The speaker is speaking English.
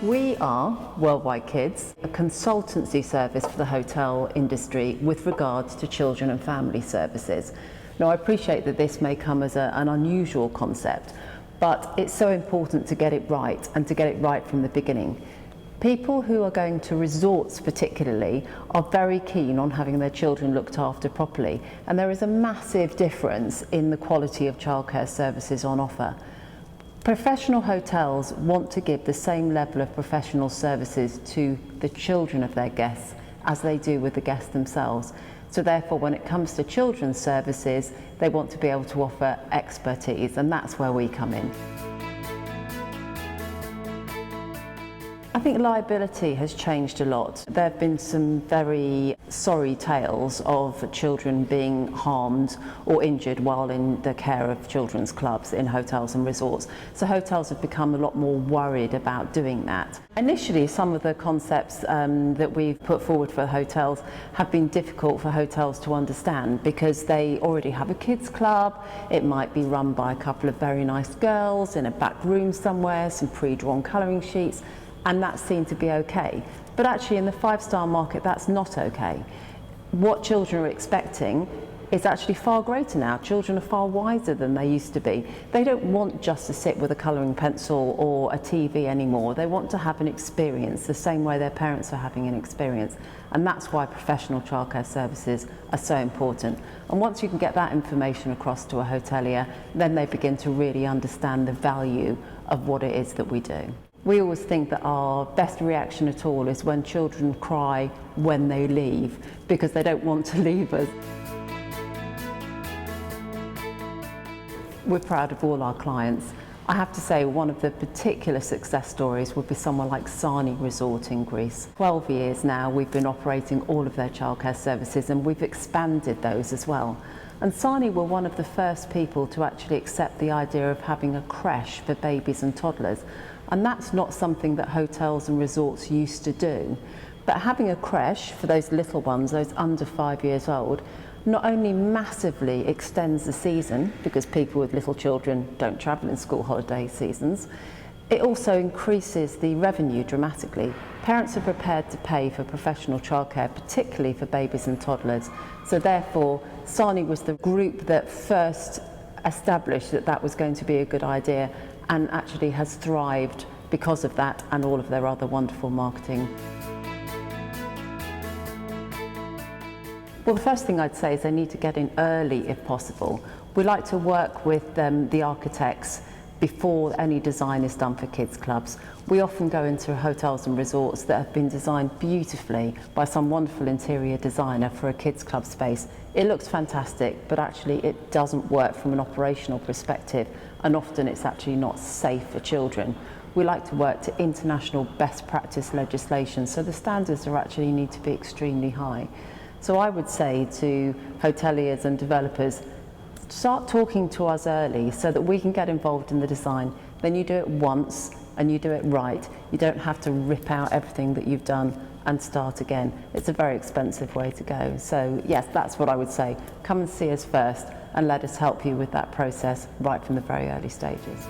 We are Worldwide Kids, a consultancy service for the hotel industry with regards to children and family services. Now, I appreciate that this may come as an unusual concept, but it's so important to get it right and to get it right from the beginning. People who are going to resorts particularly are very keen on having their children looked after properly, and there is a massive difference in the quality of childcare services on offer. Professional hotels want to give the same level of professional services to the children of their guests as they do with the guests themselves. So therefore, when it comes to children's services, they want to be able to offer expertise, and that's where we come in. I think liability has changed a lot. There have been some very sorry tales of children being harmed or injured while in the care of children's clubs in hotels and resorts. So hotels have become a lot more worried about doing that. Initially, some of the concepts that we've put forward for hotels have been difficult for hotels to understand because they already have a kids club. It might be run by a couple of very nice girls in a back room somewhere, some pre-drawn colouring sheets, and that seemed to be okay. But actually in the five-star market, that's not okay. What children are expecting is actually far greater now. Children are far wiser than they used to be. They don't want just to sit with a colouring pencil or a TV anymore. They want to have an experience the same way their parents are having an experience. And that's why professional childcare services are so important. And once you can get that information across to a hotelier, then they begin to really understand the value of what it is that we do. We always think that our best reaction at all is when children cry when they leave because they don't want to leave us. We're proud of all our clients. I have to say one of the particular success stories would be someone like Sani Resort in Greece. 12 years now we've been operating all of their childcare services, and we've expanded those as well. And Sani were one of the first people to actually accept the idea of having a creche for babies and toddlers. And that's not something that hotels and resorts used to do. But having a creche for those little ones, those under 5 years old, not only massively extends the season, because people with little children don't travel in school holiday seasons, it also increases the revenue dramatically. Parents are prepared to pay for professional childcare, particularly for babies and toddlers. So therefore, Sani was the group that first established that that was going to be a good idea, and actually has thrived because of that and all of their other wonderful marketing. Well, the first thing I'd say is they need to get in early if possible. We like to work with the architects before any design is done for kids clubs. We often go into hotels and resorts that have been designed beautifully by some wonderful interior designer for a kids club space. It looks fantastic, but actually it doesn't work from an operational perspective, and often it's actually not safe for children. We like to work to international best practice legislation, so the standards are actually need to be extremely high. So I would say to hoteliers and developers, start talking to us early so that we can get involved in the design. Then you do it once and you do it right. You don't have to rip out everything that you've done and start again. It's a very expensive way to go. So yes, that's what I would say. Come and see us first and let us help you with that process right from the very early stages.